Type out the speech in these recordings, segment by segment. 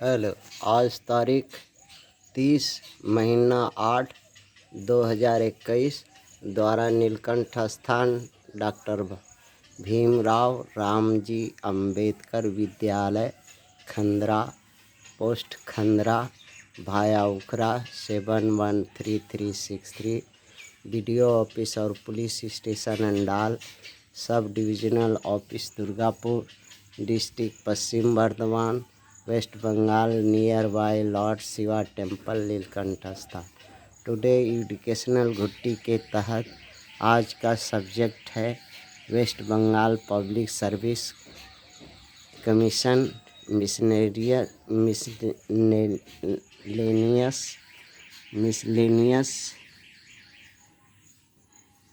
Hello. आज तारीख 30 महीना 8 2021 द्वारा नीलकंठ स्थान डॉक्टर भीमराव रामजी अंबेडकर विद्यालय खंदरा पोस्ट खंदरा भाया उखरा 713363 बीडीओ ऑफिस और police station Andal sub divisional office Durgapur district Paschim Bardhaman West Bengal near by lord Shiva temple Nilkanth स्थान। टुडे एजुकेशनल घुट्टी के तहत आज का सब्जेक्ट है West Bengal public service commission miscellaneous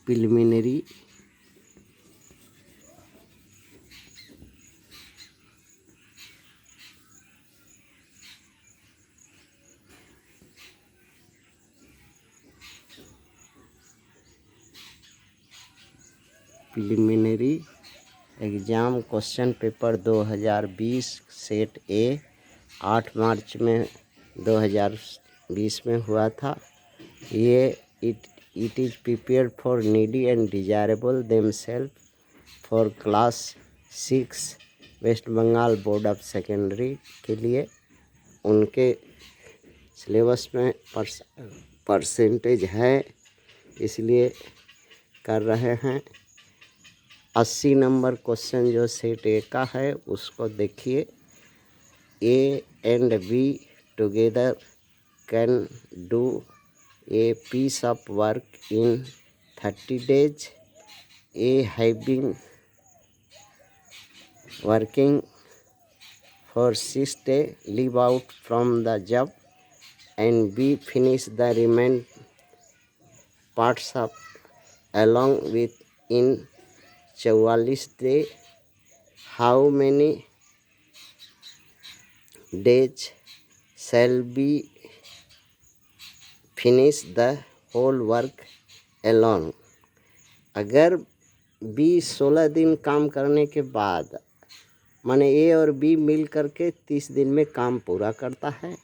preliminary exam question paper 2020 set A 8 March में 2020 में हुआ था। ये it is prepared for needy and desirable themselves for class 6 West Bengal board of secondary के लिए। उनके सिलेबस में परसेंटेज है, इसलिए कर रहे हैं। 80 नंबर क्वेश्चन जो सेट ए का है उसको देखिए। A and B together can do a piece of work in 30 days. A having working for 6 days leave out from the job and B finish the remaining parts of along with in 44 days. How many days shall be finish the whole work alone? अगर B 16 दिन काम करने के बाद माने ए और B मिल करके 30 दिन में काम पूरा करता है।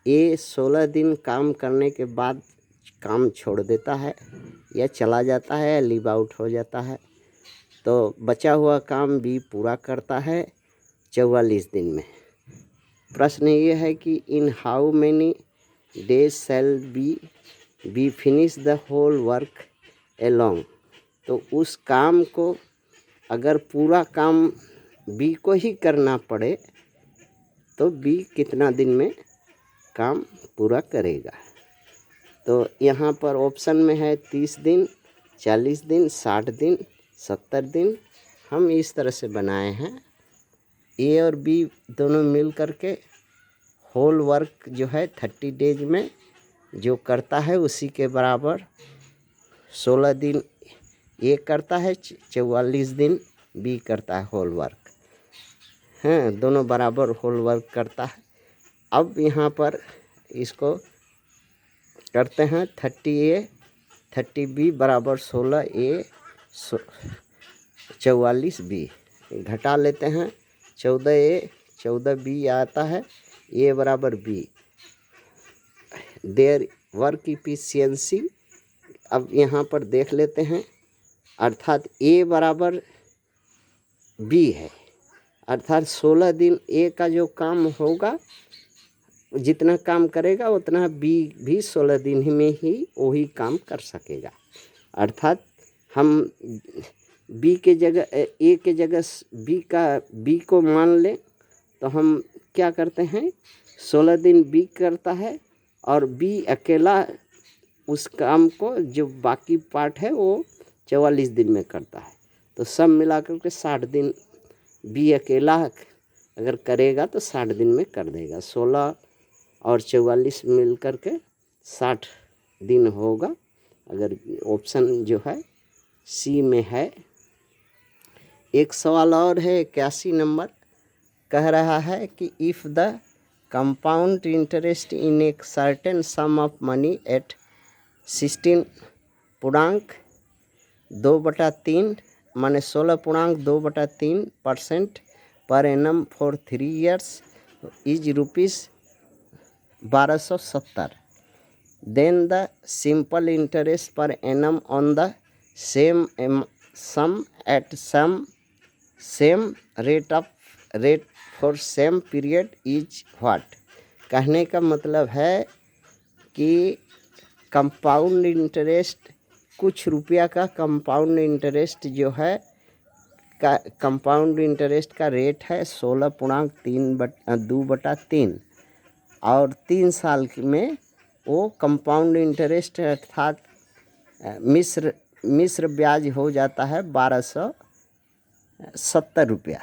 ए 16 दिन काम करने के बाद काम छोड़ देता है या चला जाता है या लीव आउट हो जाता है, तो बचा हुआ काम बी पूरा करता है 44 दिन में। प्रश्न ये है कि in how many days shall be finish the whole work along. तो उस काम को अगर पूरा काम बी को ही करना पड़े तो बी कितना दिन में काम पूरा करेगा। तो यहाँ पर ऑप्शन में है 30 दिन, 40 दिन, 60 दिन, 70 दिन। हम इस तरह से बनाए हैं। ए और बी दोनों मिल करके होल वर्क जो है 30 डेज में जो करता है उसी के बराबर 16 दिन ए करता है, 44 दिन बी करता है होल वर्क। हैं, दोनों बराबर होल वर्क करता है। अब यहाँ पर इसको करते हैं 30 ए 30 बी बराबर 16 ए 44 बी। घटा लेते हैं 14 ए 14 बी आता है, ए बराबर बी। देयर वर्क इफिशियंसी अब यहाँ पर देख लेते हैं, अर्थात ए बराबर बी है, अर्थात 16 दिन ए का जो काम होगा जितना काम करेगा उतना बी भी 16 दिन में ही वही काम कर सकेगा। अर्थात हम बी के जगह ए के जगह बी को मान लें तो हम क्या करते हैं, 16 दिन बी करता है और बी अकेला उस काम को जो बाकी पार्ट है वो 44 दिन में करता है। तो सब मिलाकर के 60 दिन बी अकेला अगर करेगा तो 60 दिन में कर देगा। 16 और 44 मिल कर के 60 दिन होगा। अगर ऑप्शन जो है सी में है। एक सवाल और है 81 नंबर, कह रहा है कि if the compound interest in एक certain sum of money at 16 पूर्णांक 2/3 माने 16.2/3% per annum for 3 years is ₹1270. Then the simple interest per annum on the same sum at same rate for same period is what? कहने का मतलब है कि compound interest, कुछ रुपया का कंपाउंड इंटरेस्ट जो है कंपाउंड इंटरेस्ट का रेट है 16.2/3 और 3 साल में वो कंपाउंड इंटरेस्ट अर्थात मिश्र ब्याज हो जाता है 1270 रुपया।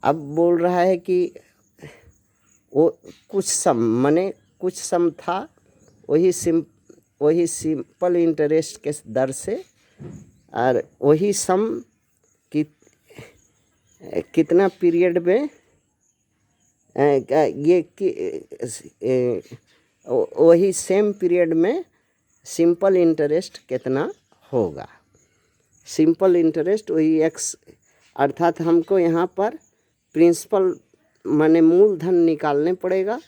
अब बोल रहा है कि वो कुछ सम था, वही सिंपल इंटरेस्ट के दर से, और वही सम कितना पीरियड में वही सेम पीरियड में सिंपल इंटरेस्ट कितना होगा। सिंपल इंटरेस्ट वही एक्स, अर्थात हमको यहाँ पर प्रिंसिपल माने मूलधन निकालने पड़ेगा।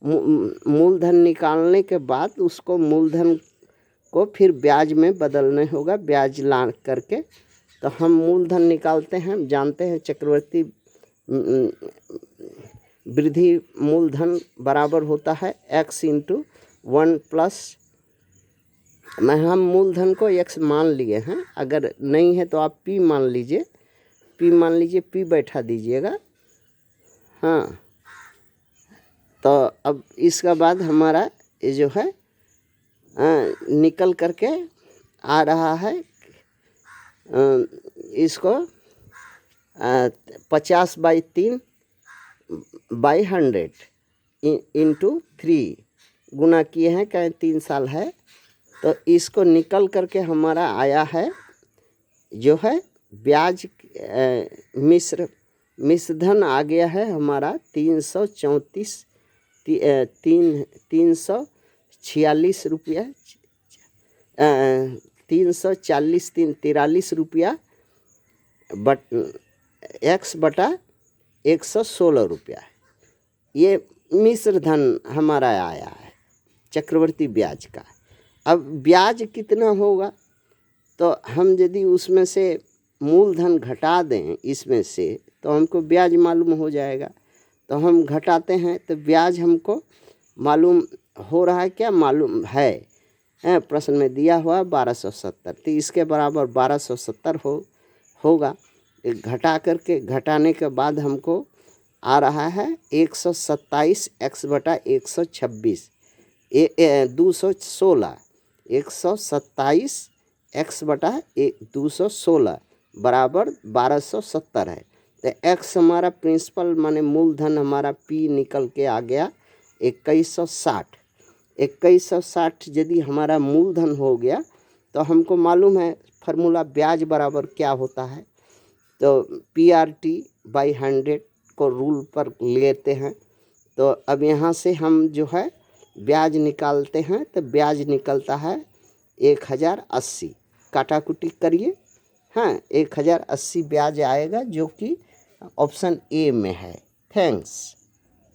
मूलधन निकालने के बाद उसको मूलधन को फिर ब्याज में बदलने होगा, ब्याज ला करके। तो हम मूलधन निकालते हैं, जानते हैं चक्रवर्ती वृद्धि मूलधन बराबर होता है x × 1+, हम मूलधन को x मान लिए हैं, अगर नहीं है तो आप p मान लीजिए, p बैठा दीजिएगा। हाँ, तो अब इसका बाद हमारा ये जो है निकल करके आ रहा है, इसको 50/3/100 × 3 गुना किए हैं, कहें 3 साल है, तो इसको निकल करके हमारा आया है जो है ब्याज मिश्रधन आ गया है हमारा 346 रुपया, 343 रुपया x/116 रुपया। ये मिश्रधन हमारा आया है चक्रवर्ती ब्याज का। अब ब्याज कितना होगा, तो हम यदि उसमें से मूलधन घटा दें इसमें से, तो हमको ब्याज मालूम हो जाएगा। तो हम घटाते हैं तो ब्याज हमको मालूम हो रहा है, क्या मालूम है, प्रश्न में दिया हुआ 1270, तो इसके बराबर 1270 होगा। घटा करके, घटाने के बाद हमको आ रहा है 127 x/126 216, 127 x/216 बराबर 1270 है। तो x हमारा प्रिंसिपल माने मूलधन हमारा p निकल के आ गया 2160। 2160 यदि हमारा मूलधन हो गया तो हमको मालूम है फार्मूला ब्याज बराबर क्या होता है। तो PRT/100 को रूल पर लेते हैं। तो अब यहाँ से हम जो है ब्याज निकालते हैं, तो ब्याज निकलता है 1080। काटाकुटी करिए, हाँ 1080 ब्याज आएगा, जो कि ऑप्शन ए में है। थैंक्स।